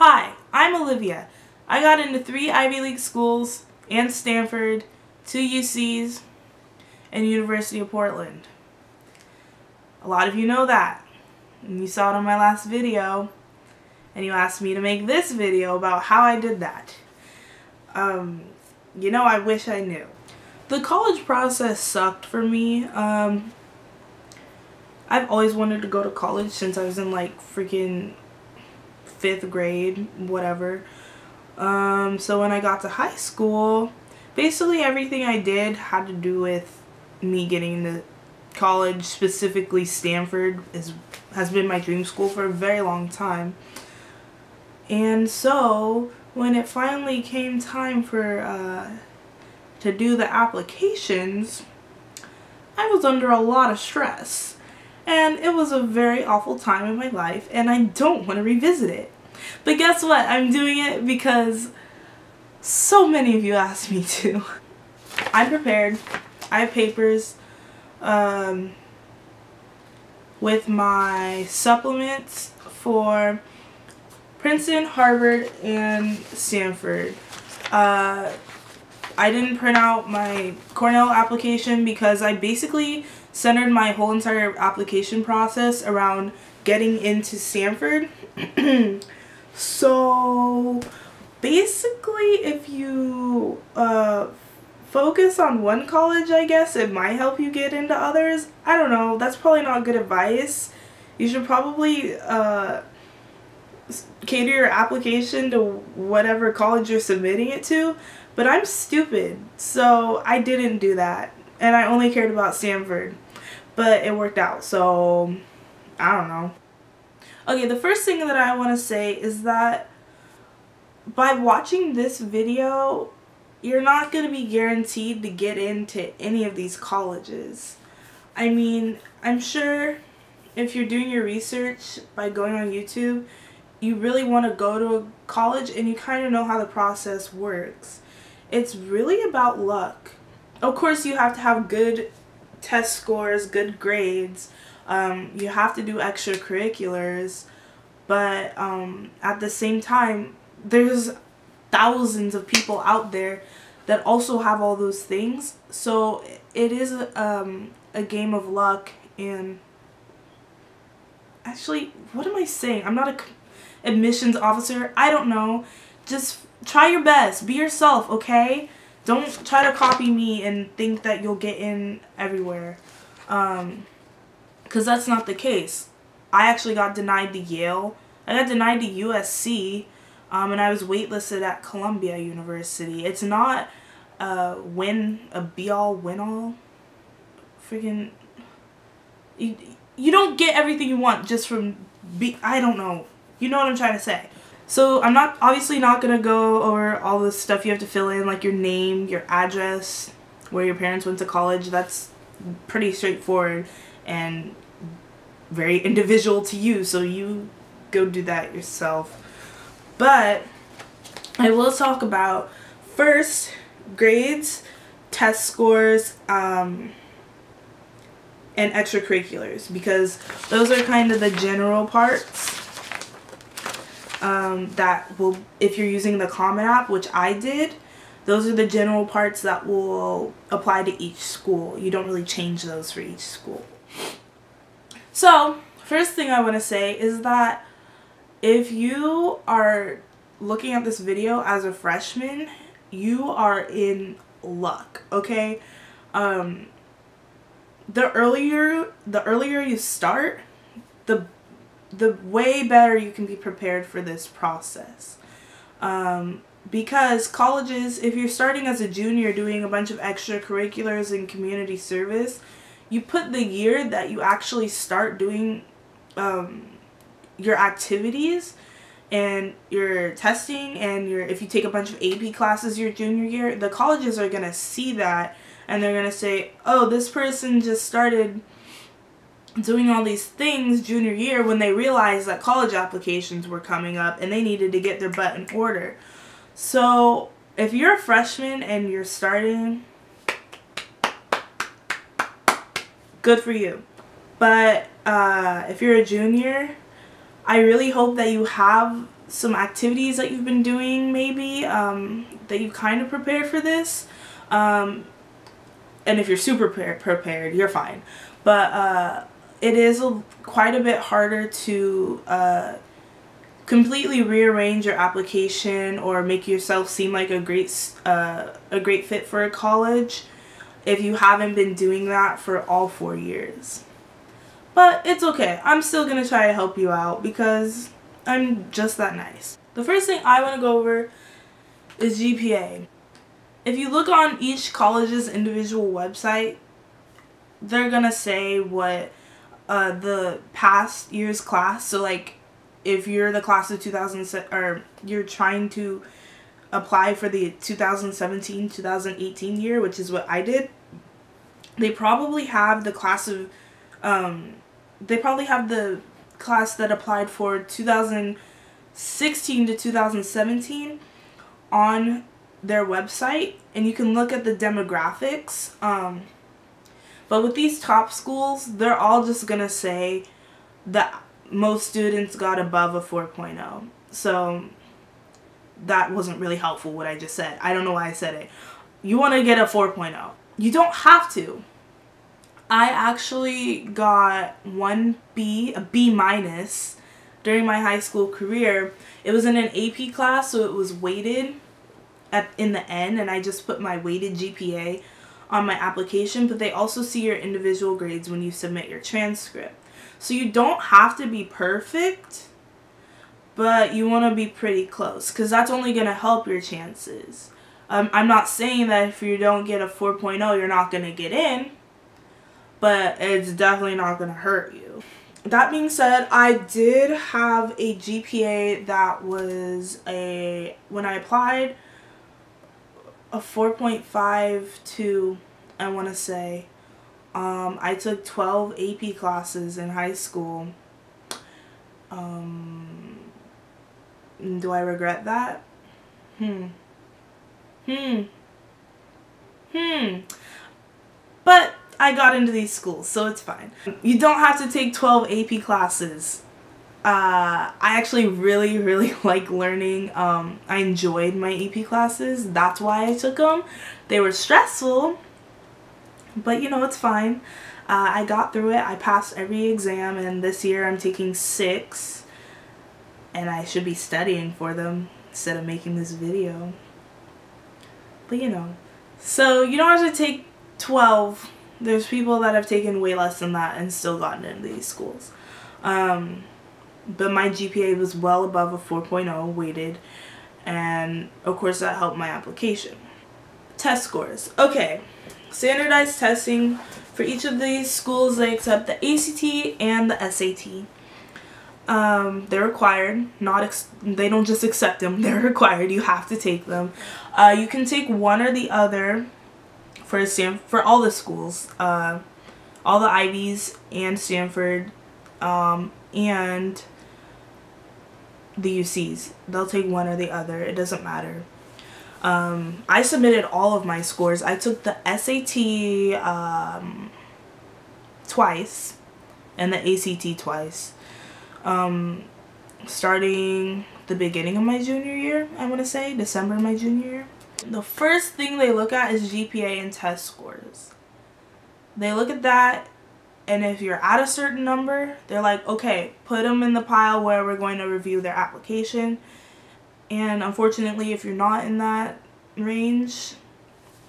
Hi, I'm Olivia. I got into 3 Ivy League schools and Stanford, 2 UCs, and University of Portland. A lot of you know that, and you saw it on my last video, and you asked me to make this video about how I did that. You know, I wish I knew. The college process sucked for me. I've always wanted to go to college since I was in like freaking 5th grade, whatever. So when I got to high school, basically everything I did had to do with me getting into college, specifically Stanford has been my dream school for a very long time. And so when it finally came time for to do the applications, I was under a lot of stress. And it was a very awful time in my life, and I don't want to revisit it. But guess what? I'm doing it because so many of you asked me to. I'm prepared. I have papers with my supplements for Princeton, Harvard, and Stanford. I didn't print out my Cornell application because I basically centered my whole entire application process around getting into Stanford. So basically, if you focus on one college, I guess it might help you get into others. I don't know, that's probably not good advice. You should probably cater your application to whatever college you're submitting it to. But I'm stupid, so I didn't do that, and I only cared about Stanford, but it worked out, so I don't know. Okay, the first thing that I want to say is that by watching this video, you're not going to be guaranteed to get into any of these colleges. I mean, I'm sure if you're doing your research by going on YouTube, you really want to go to a college and you kind of know how the process works. It's really about luck. Of course, you have to have good test scores, good grades. You have to do extracurriculars. But at the same time, there's thousands of people out there that also have all those things. So it is a game of luck. And actually, what am I saying? I'm not an admissions officer. I don't know. Just try your best. Be yourself, okay? Don't try to copy me and think that you'll get in everywhere. Because that's not the case. I actually got denied to Yale. I got denied to USC. And I was waitlisted at Columbia University. It's not a be-all, win-all. Freaking... You don't get everything you want just from... I don't know. You know what I'm trying to say. So I'm obviously not going to go over all the stuff you have to fill in, like your name, your address, where your parents went to college. That's pretty straightforward and very individual to you, so you go do that yourself. But I will talk about first grades, test scores, and extracurriculars, because those are kind of the general parts. That will, if you're using the Common App, which I did, those are the general parts that will apply to each school. You don't really change those for each school. So, first thing I want to say is that if you are looking at this video as a freshman, you are in luck, okay? The earlier you start, the way better you can be prepared for this process. Because colleges, if you're starting as a junior doing a bunch of extracurriculars and community service, you put the year that you actually start doing your activities and your testing and if you take a bunch of AP classes your junior year, the colleges are going to see that and they're going to say, oh, this person just started doing all these things junior year, when they realized that college applications were coming up and they needed to get their butt in order. So if you're a freshman and you're starting, good for you. But if you're a junior, I really hope that you have some activities that you've been doing maybe that you kind of prepared for this. And if you're super prepared, you're fine. But it is quite a bit harder to completely rearrange your application or make yourself seem like a great fit for a college if you haven't been doing that for all 4 years. But it's okay. I'm still going to try to help you out because I'm just that nice. The first thing I want to go over is GPA. If you look on each college's individual website, they're going to say what the past year's class, so like if you're the class of 2007 or you're trying to apply for the 2017-2018 year, which is what I did, they probably have the class of they probably have the class that applied for 2016 to 2017 on their website, and you can look at the demographics. But with these top schools, they're all just gonna say that most students got above a 4.0. So that wasn't really helpful what I just said. I don't know why I said it. You want to get a 4.0. You don't have to. I actually got a B minus during my high school career. It was in an AP class, so it was weighted in the end, and I just put my weighted GPA on my application, but they also see your individual grades when you submit your transcript. So you don't have to be perfect, but you want to be pretty close because that's only going to help your chances. I'm not saying that if you don't get a 4.0, you're not going to get in, but it's definitely not going to hurt you. That being said, I did have a GPA that was when I applied, a 4.52, I want to say. I took 12 AP classes in high school. Do I regret that? But I got into these schools, so it's fine. You don't have to take 12 AP classes. I actually really like learning. I enjoyed my AP classes. That's why I took them. They were stressful, but you know, it's fine. I got through it. I passed every exam, and this year I'm taking 6, and I should be studying for them instead of making this video. But you know, so you don't have to take 12. There's people that have taken way less than that and still gotten into these schools. But my GPA was well above a 4.0 weighted, and of course that helped my application. Test scores. Okay, standardized testing for each of these schools. They accept the ACT and the SAT. They're required. They don't just accept them. They're required. You have to take them. You can take one or the other for all the schools, all the Ivies and Stanford, and the UCs. They'll take one or the other. It doesn't matter. I submitted all of my scores. I took the SAT twice and the ACT twice, starting the beginning of my junior year, I want to say December of my junior year. The first thing they look at is GPA and test scores. They look at that, and if you're at a certain number, they're like, okay, put them in the pile where we're going to review their application. And unfortunately, if you're not in that range,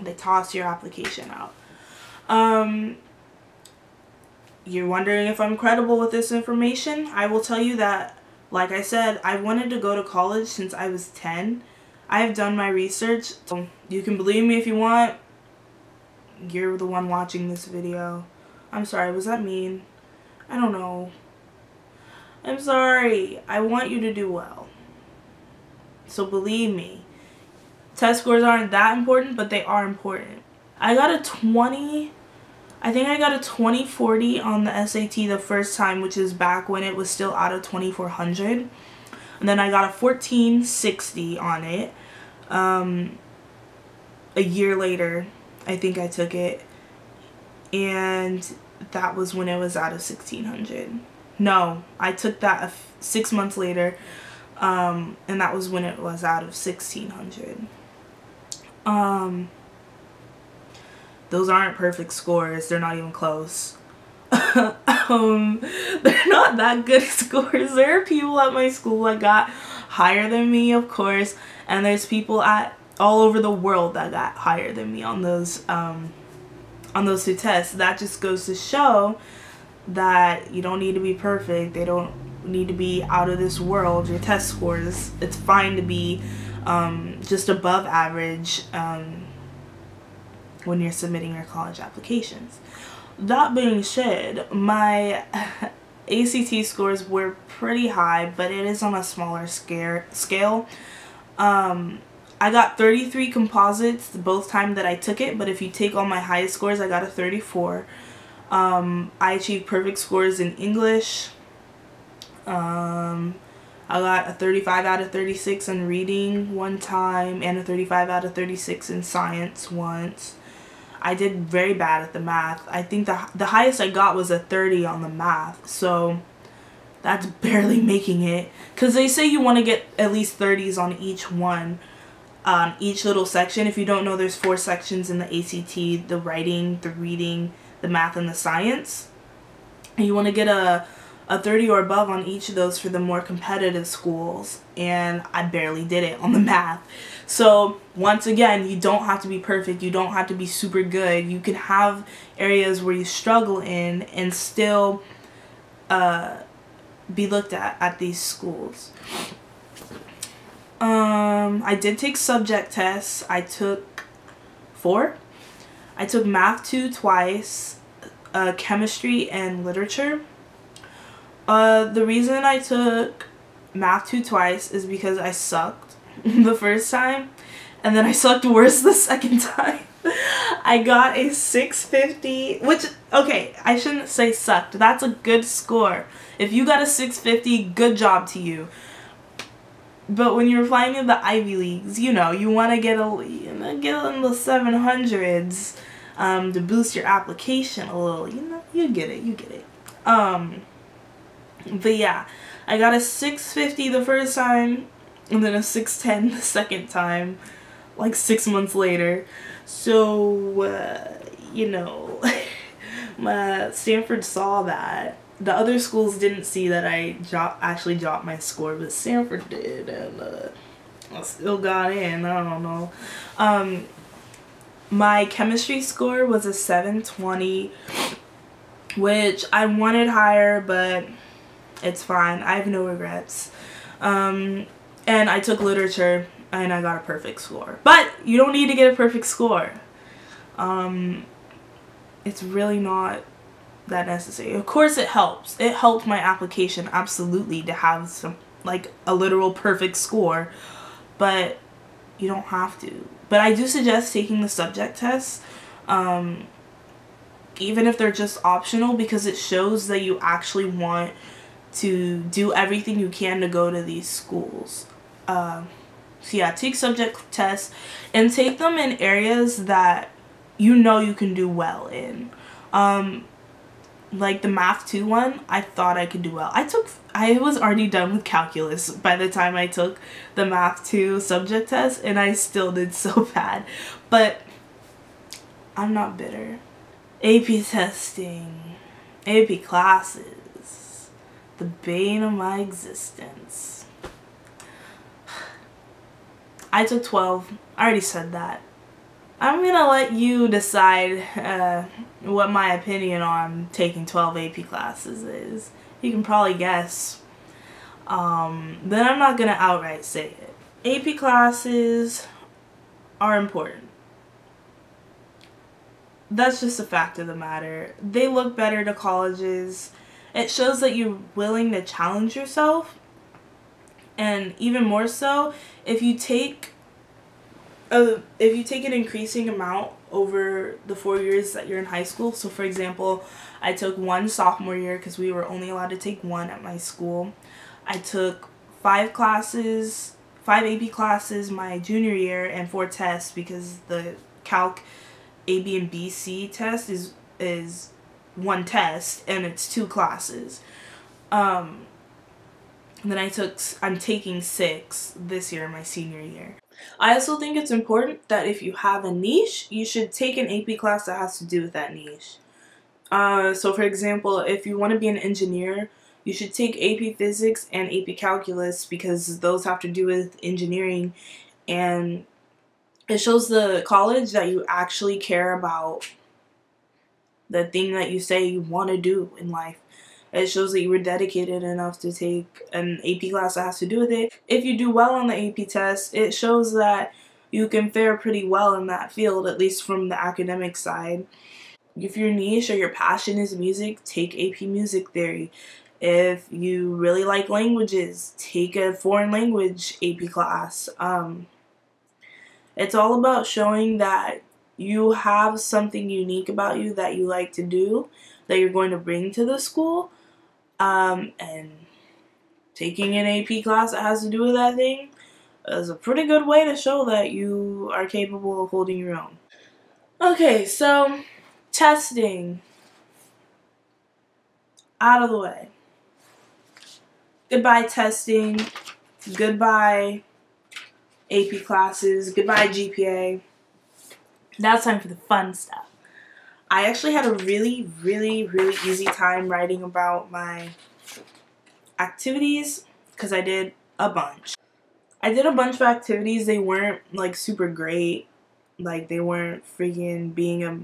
they toss your application out. You're wondering if I'm credible with this information? I will tell you that, like I said, I wanted to go to college since I was 10. I have done my research, so you can believe me if you want. You're the one watching this video. I'm sorry, was that mean? I don't know. I'm sorry. I want you to do well. So believe me, test scores aren't that important, but they are important. I got a 2040 on the SAT the first time, which is back when it was still out of 2400. And then I got a 1460 on it. A year later, I think I took it. And that was when it was out of 1600. No, I took that 6 months later. And that was when it was out of 1,600. Those aren't perfect scores. They're not even close. They're not that good scores. There are people at my school that got higher than me, of course, and there's people at all over the world that got higher than me on those two tests. That just goes to show that you don't need to be perfect. They don't need to be out of this world. Your test scores, it's fine to be just above average when you're submitting your college applications. That being said, my ACT scores were pretty high, but it is on a smaller scale. I got 33 composites both times that I took it, but if you take all my highest scores, I got a 34. I achieved perfect scores in English. I got a 35 out of 36 in reading one time, and a 35 out of 36 in science once. I did very bad at the math. I think the highest I got was a 30 on the math, so that's barely making it. Because they say you want to get at least 30s on each one, each little section. If you don't know, there's 4 sections in the ACT: the writing, the reading, the math, and the science. And you want to get a 30 or above on each of those for the more competitive schools, and I barely did it on the math. So once again, you don't have to be perfect, you don't have to be super good. You can have areas where you struggle in and still be looked at these schools. I did take subject tests. I took 4. I took Math 2 twice, chemistry and literature. The reason I took Math 2 twice is because I sucked the first time, and then I sucked worse the second time. I got a 650, which, okay, I shouldn't say sucked. That's a good score. If you got a 650, good job to you. But when you're applying in the Ivy Leagues, you know, you want to get in the 700s to boost your application a little. You know, you get it. But yeah, I got a 650 the first time, and then a 610 the second time, like 6 months later. So, you know, Stanford saw that. The other schools didn't see that I actually dropped my score, but Stanford did, and I still got in. I don't know. My chemistry score was a 720, which I wanted higher, but it's fine. I have no regrets. And I took literature, and I got a perfect score. But you don't need to get a perfect score. It's really not that necessary. Of course it helps. It helped my application absolutely to have some, like, a literal perfect score, but you don't have to. But I do suggest taking the subject tests, even if they're just optional, because it shows that you actually want to do everything you can to go to these schools. So yeah, take subject tests and take them in areas that you know you can do well in. Like the Math 2 one, I thought I could do well. I was already done with calculus by the time I took the Math 2 subject test, and I still did so bad. But I'm not bitter. AP testing, AP classes, the bane of my existence. I took 12. I already said that. I'm gonna let you decide what my opinion on taking 12 AP classes is. You can probably guess. But I'm not gonna outright say it. AP classes are important. That's just a fact of the matter. They look better to colleges. It shows that you're willing to challenge yourself. And even more so, if you take an increasing amount over the 4 years that you're in high school. So for example, I took 1 sophomore year because we were only allowed to take 1 at my school. I took 5 AP classes my junior year and 4 tests because the Calc A, B, and B, C test is 1 test and it's 2 classes. And then I'm taking 6 this year, my senior year. I also think it's important that if you have a niche, you should take an AP class that has to do with that niche. So for example, if you want to be an engineer, you should take AP Physics and AP Calculus because those have to do with engineering, and it shows the college that you actually care about the thing that you say you want to do in life. It shows that you were dedicated enough to take an AP class that has to do with it. If you do well on the AP test, it shows that you can fare pretty well in that field, at least from the academic side. If your niche or your passion is music, take AP Music Theory. If you really like languages, take a foreign language AP class. It's all about showing that you have something unique about you that you like to do, that you're going to bring to the school, and taking an AP class that has to do with that thing is a pretty good way to show that you are capable of holding your own. Okay, so testing out of the way. Goodbye testing, goodbye AP classes, goodbye GPA. Now it's time for the fun stuff. I actually had a really easy time writing about my activities because I did a bunch. I did a bunch of activities. They weren't like super great. Like they weren't freaking being a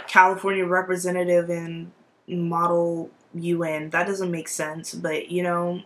California representative in Model UN. That doesn't make sense, but you know,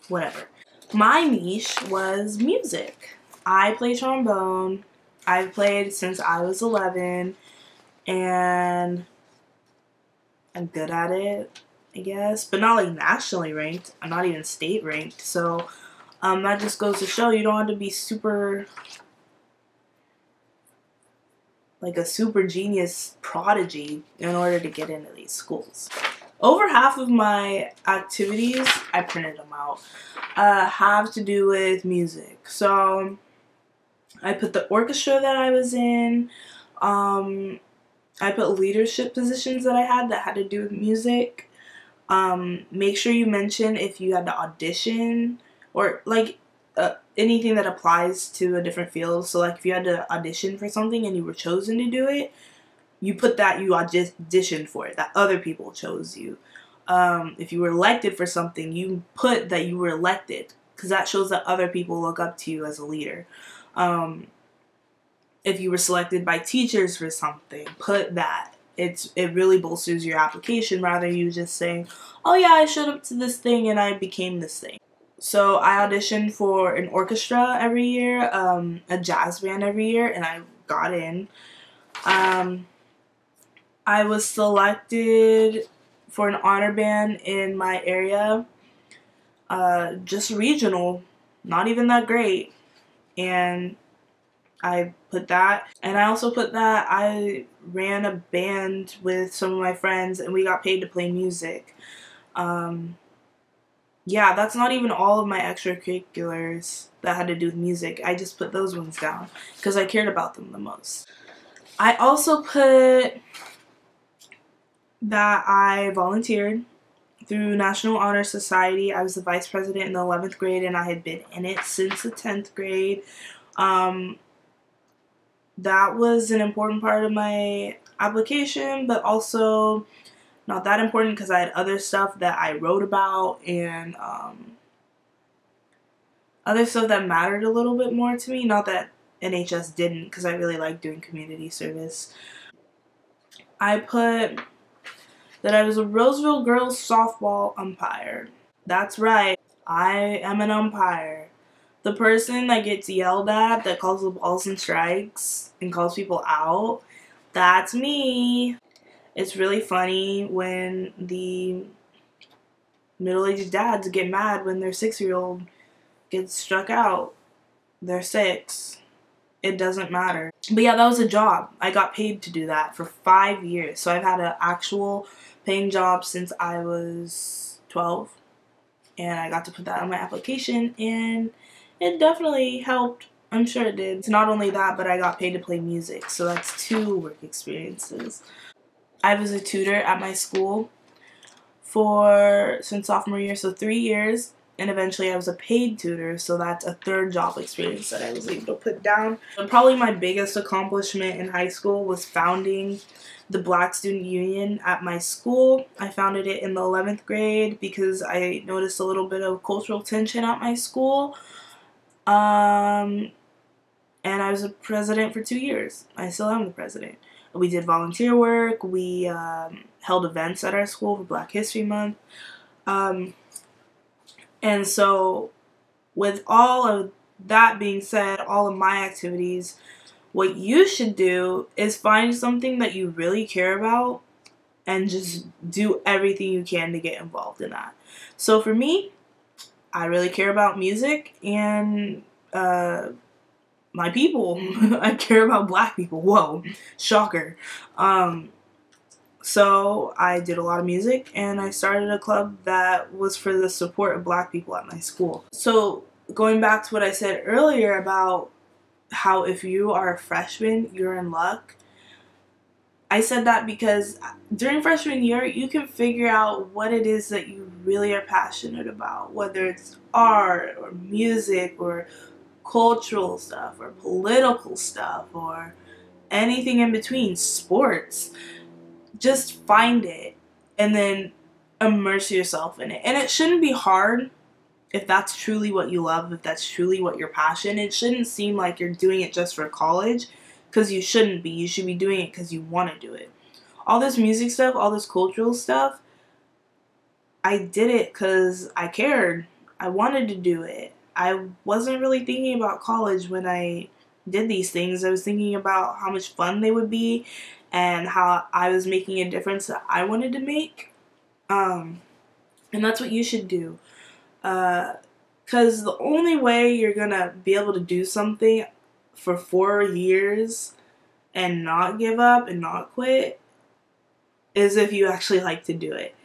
whatever. My niche was music. I play trombone. I've played since I was 11, and I'm good at it, I guess, but not like nationally ranked. I'm not even state ranked, so that just goes to show you don't have to be super, like a super genius prodigy in order to get into these schools. Over half of my activities, I printed them out, have to do with music. So I put the orchestra that I was in, I put leadership positions that I had to do with music. Make sure you mention if you had to audition or like anything that applies to a different field. So like if you had to audition for something and you were chosen to do it, you put that you auditioned for it, that other people chose you. If you were elected for something, you put that you were elected because that shows that other people look up to you as a leader. If you were selected by teachers for something, put that. It really bolsters your application rather than you just saying, oh yeah, I showed up to this thing and I became this thing. So I auditioned for an orchestra every year, a jazz band every year, and I got in. I was selected for an honor band in my area, just regional, not even that great, and I put that. And I also put that I ran a band with some of my friends and we got paid to play music. Yeah, that's not even all of my extracurriculars that had to do with music. I just put those ones down because I cared about them the most. I also put that I volunteered through National Honor Society. I was the vice president in the 11th grade and I had been in it since the 10th grade. That was an important part of my application, but also not that important because I had other stuff that I wrote about and other stuff that mattered a little bit more to me. Not that NHS didn't, because I really like doing community service. I put that I was a Roseville girls softball umpire. That's right, I am an umpire. The person that gets yelled at, that calls the balls and strikes and calls people out, that's me. It's really funny when the middle-aged dads get mad when their 6-year-old gets struck out. They're 6. It doesn't matter. But yeah, that was a job. I got paid to do that for 5 years. So I've had an actual paying job since I was 12. And I got to put that on my application and it definitely helped. I'm sure it did. It's not only that, but I got paid to play music. So that's 2 work experiences. I was a tutor at my school since sophomore year, so 3 years. And eventually I was a paid tutor, so that's a third job experience that I was able to put down. And probably my biggest accomplishment in high school was founding the Black Student Union at my school. I founded it in the 11th grade because I noticed a little bit of cultural tension at my school. And I was a president for 2 years. I still am the president. We did volunteer work. We held events at our school for Black History Month. And so with all of that being said, all of my activities, what you should do is find something that you really care about and just do everything you can to get involved in that. So for me, I really care about music and my people. I care about Black people. Whoa, shocker. So I did a lot of music, and I started a club that was for the support of Black people at my school. So going back to what I said earlier about how if you are a freshman, you're in luck. I said that because during freshman year, you can figure out what it is that you really are passionate about, whether it's art or music or cultural stuff or political stuff or anything in between, sports. Just find it and then immerse yourself in it. And it shouldn't be hard if that's truly what you love, if that's truly what your passion. It shouldn't seem like you're doing it just for college, because you shouldn't be. You should be doing it because you want to do it. All this music stuff, all this cultural stuff, I did it because I cared. I wanted to do it. I wasn't really thinking about college when I did these things. I was thinking about how much fun they would be and how I was making a difference that I wanted to make. And that's what you should do. Because the only way you're going to be able to do something for 4 years and not give up and not quit is if you actually like to do it.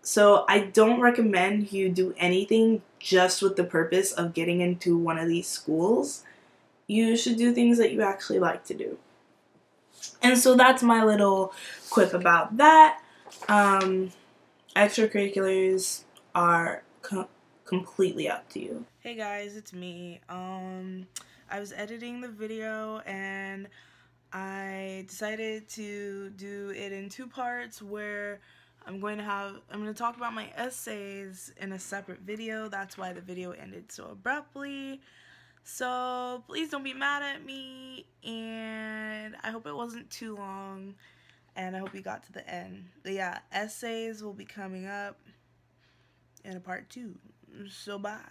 So I don't recommend you do anything just with the purpose of getting into one of these schools. You should do things that you actually like to do. And so that's my little quip about that. Extracurriculars are completely up to you. Hey guys, it's me. I was editing the video and I decided to do it in 2 parts where I'm going to talk about my essays in a separate video. That's why the video ended so abruptly. So please don't be mad at me, and I hope it wasn't too long, and I hope you got to the end. But yeah, essays will be coming up in a part 2. So bye.